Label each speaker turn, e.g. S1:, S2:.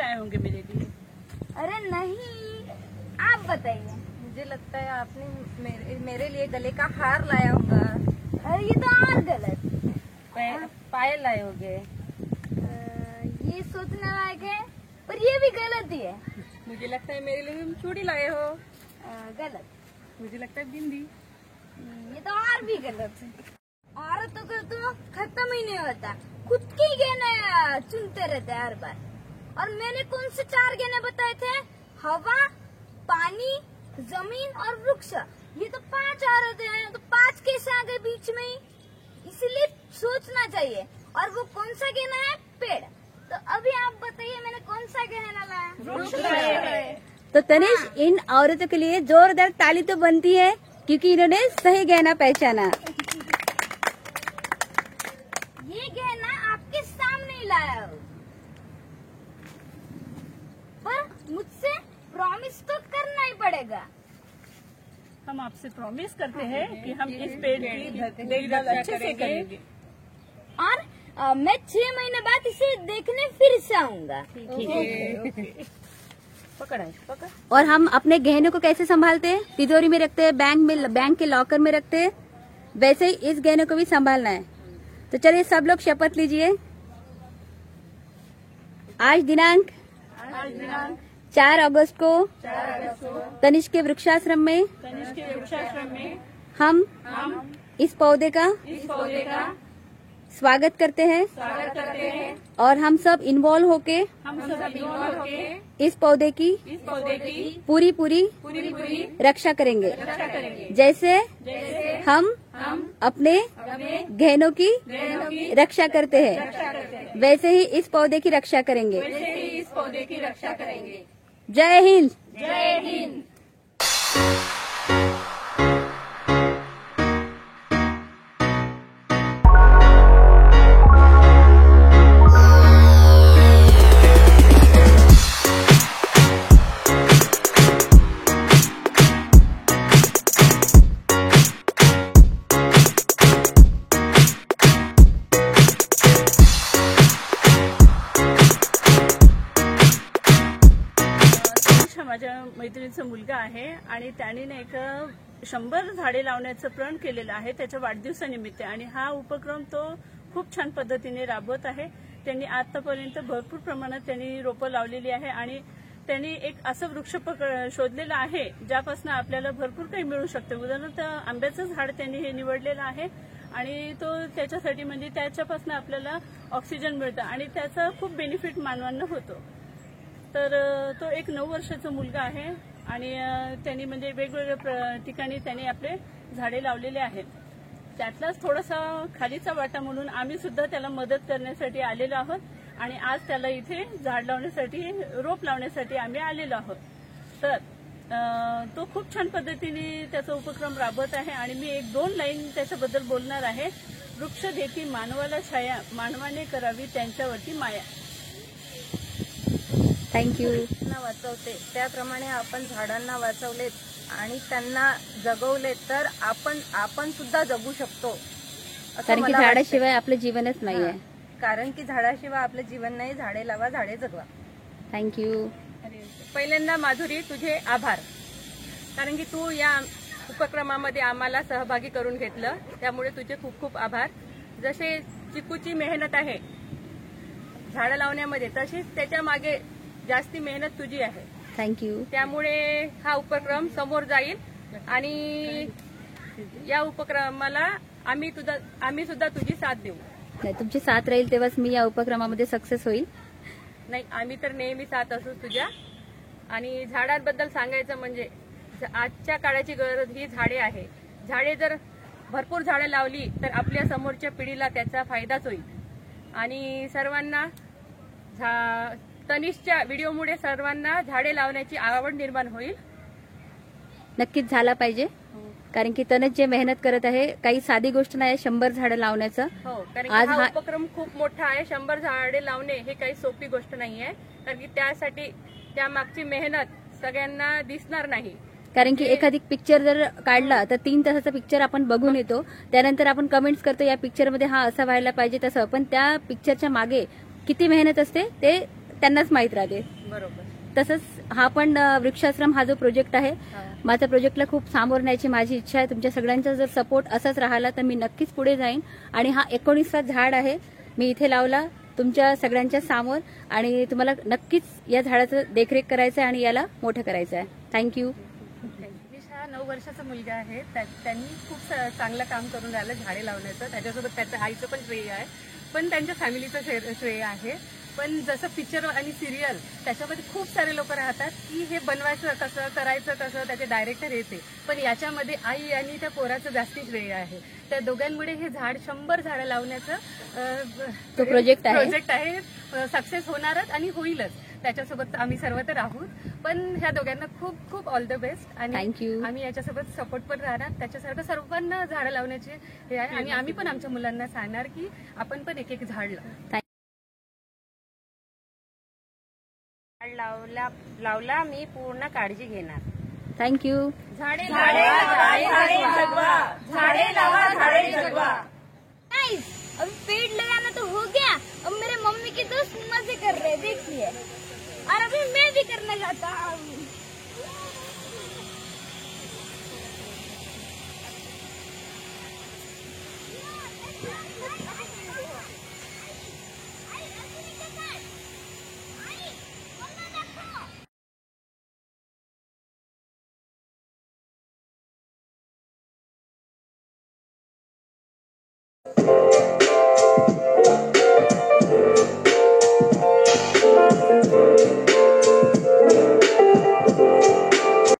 S1: लाए होंगे मेरे लिए।
S2: अरे नहीं, आप बताइए।
S3: मुझे लगता है आपने मेरे लिए गले का हार लाया होगा।
S2: अरे ये तो और गलत।
S3: पायल लाए होंगे।
S2: ये सोचने लायक है, पर ये भी गलत ही है।
S3: मुझे लगता है मेरे लिए चूड़ी लाए हो।
S2: गलत।
S3: मुझे लगता है बिंदी।
S2: ये तो और भी गलत है। औरतों का तो खत्म ही नहीं होता, खुद के ही गहने चुनते रहते हैं हर बार। और मैंने कौन से 4 गहने बताए थे? हवा, पानी, जमीन और वृक्ष। ये तो 5 औरतें हैं, तो 5 कैसे आ गए बीच में ही? इसीलिए सोचना चाहिए। और वो कौन सा गहना है? पेड़। तो अभी आप बताइए, मैंने कौन सा गहना लाया?
S3: वृक्ष लाए।
S4: तो तनिष, इन औरतों के लिए जोरदार ताली तो बनती है, क्योंकि इन्होंने सही गहना पहचाना।
S2: ये गहना आपके सामने ही लाया हूँ, पर मुझसे प्रॉमिस तो करना ही पड़ेगा।
S1: हम आपसे प्रॉमिस करते हैं कि हम इस पेड़ की देखभाल अच्छे से करेंगे।
S2: और मैं 6 महीने बाद इसे देखने फिर से आऊंगा।
S3: पकड़।
S4: और हम अपने गहनों को कैसे संभालते हैं? तिजोरी में रखते हैं, बैंक के लॉकर में रखते हैं, वैसे ही इस गहनों को भी संभालना है। तो चलिए सब लोग शपथ लीजिए। आज दिनांक 4 अगस्त को तनिष्क के वृक्षाश्रम में हम इस पौधे का स्वागत करते हैं और हम सब इन्वॉल्व होके इस पौधे की पूरी रक्षा करेंगे। जैसे हम अपने गहनों की रक्षा करते हैं, वैसे ही इस पौधे की रक्षा करेंगे। जय हिंद।
S2: जय हिंद।
S1: माझ्या मैत्रिणीचा मुलगा आहे आणि त्याने ना एक 100 झाडे लावण्याचं प्रण केलेलं आहे त्याच्या वाढदिवसानिमित्त, आणि हा उपक्रम तो खूप छान पद्धतीने राबवत आहे। त्यांनी आतापर्यंत भरपूर प्रमाणात त्यांनी रोपं लावलेली आहे आणि त्यांनी एक असं वृक्ष शोधलेलं आहे ज्यापासून आपल्याला भरपूर काही मिळू शकते। उदाहरणार्थ आंब्याचं झाड त्यांनी हे निवडलेलं आहे आणि तो त्याच्यासाठी म्हणजे त्याच्यापासून आपल्याला ऑक्सिजन मिळतं आणि त्याचा खूप बेनिफिट मानवांना होतो। तर तो एक 9 वर्षाचा मुलगा आहे आणि त्यांनी म्हणजे वेगवेगळ्या ठिकाणी त्यांनी आपले झाडे लावलेले आहेत। त्यातलाच थोडासा खालीचा वाटा म्हणून आम्ही सुद्धा त्याला मदत करण्यासाठी आलेलो आहोत आणि आज त्याला इथे झाड लावण्यासाठी रोप लावण्यासाठी आम्ही आलेलो आहोत। तर तो खूप छान पद्धतीने त्याचा उपक्रम राबवत आहे आणि मी 1-2 लाईन त्याच्याबद्दल बोलणार आहे। वृक्ष देती मानवाला छाया, मानवाने करावी त्यांच्यावरती माया।
S4: थँक्यू।
S3: वाचवते त्याप्रमाणे आपण झाडांना वाचवलेत आणि त्यांना जगवले तर आपण सुद्धा जगू शकतो,
S4: कारण की झाडाशिवाय आपलं जीवनच नाही आहे।
S3: कारण की झाडाशिवाय आपलं जीवन नाही। झाडे लावा, झाडे जगवा।
S4: थँक्यू।
S3: पहिल्यांदा माधुरी तुझे आभार, कारण की तू या उपक्रमामध्ये आम्हाला सहभागी करून घेतलं, त्यामुळे तुझे खूप खूप आभार। जसे चिकूची मेहनत आहे झाडं लावण्यामध्ये, तशीच त्याच्या मागे जास्ती मेहनत तुझी आहे।
S4: थँक्यू।
S3: त्यामुळे हा उपक्रम समोर जाईल आणि या उपक्रमाला आम्ही सुद्धा तुझी साथ देऊ।
S4: तुमची साथ राहील तेव्हाच मी या उपक्रमामध्ये सक्सेस होईल।
S3: नाही, आम्ही तर नेहमी साथ असू तुझ्या। आणि झाडांबद्दल सांगायचं म्हणजे आजच्या काळाची गरज ही झाडे आहे। झाडे जर भरपूर झाडे लावली तर आपल्या समोरच्या पिढीला त्याचा फायदाच होईल आणि सर्वांना तनिष्कच्या व्हिडिओमुळे सर्वांना झाडे लावण्याची आवड निर्माण होईल।
S4: नक्कीच झाला पाहिजे, कारण की तनिष जे मेहनत करत आहे काही साधी गोष्ट नाही 100 झाडं लावण्याचं।
S3: हो, कारण हा उपक्रम खूप मोठा आहे। 100 झाडे लावणे हे काही सोपी गोष्ट नाहीये, कारण की त्यासाठी त्यामागची मेहनत सगळ्यांना दिसणार नाही।
S4: कारण की एखादी पिक्चर जर काढला तर 3 तासाचा पिक्चर आपण बघून येतो, त्यानंतर आपण कमेंट्स करतो या पिक्चरमध्ये हा असा व्हायला पाहिजे तसं, पण त्या पिक्चरच्या मागे किती मेहनत असते ते त्यांनाच माहीत राहते.
S3: बरोबर.
S4: तसंच हा पण वृक्षाश्रम हा जो प्रोजेक्ट आहे, माझ्या प्रोजेक्टला खूप सामोर न्यायची माझी इच्छा आहे. तुमच्या सगळ्यांचा जर सपोर्ट असाच राहिला तर मी नक्कीच पुढे जाईन. आणि हा 19वा झाड आहे, मी इथे लावला तुमच्या सगळ्यांच्या समोर, आणि तुम्हाला नक्कीच या झाडाचं देखरेख करायचं आहे आणि याला मोठं करायचं आहे. थँक्यू.
S3: विश हा 9 वर्षाचा मुलगा आहे. त्यांनी खूप चांगलं काम करून राहिलं झाडे लावण्याचं. त्याच्यासोबत त्याच्या आईचं पण श्रेय आहे, पण त्यांच्या फॅमिलीचं श्रेय आहे. पण जसं पिक्चर आणि सिरियल त्याच्यामध्ये खूप सारे लोक राहतात की हे बनवायचं कसं, करायचं कसं, त्याचे डायरेक्टर येते, पण याच्यामध्ये आई आणि त्या पोराचं जास्ती श्रेय आहे. त्या दोघांमुळे हे झाड 100 झाडं लावण्याचं
S4: तो प्रोजेक्ट
S3: आहे. सक्सेस होणारच आणि होईलच. त्याच्यासोबत आम्ही सर्व तर आहोत, पण ह्या दोघांना खूप खूप ऑल द बेस्ट. आणि
S4: थँक्यू.
S3: आम्ही याच्यासोबत सपोर्ट पण राहणार. त्याच्यासारखं सर्वांना झाडं लावण्याचे हे आहे, आणि आम्ही पण आमच्या मुलांना सांगणार की आपण पण एक झाड लावू.
S5: लावला मी पूर्ण काळजी घेणार.
S4: थँक्यू.
S2: झाडे जगवा. Guys, अभी पेड़ लगाना तो हो गया, अब मेरे मम्मी के दोस्त मजे कर रहे हैं, देखिए, और अभी मैं भी करना चाहता हूँ.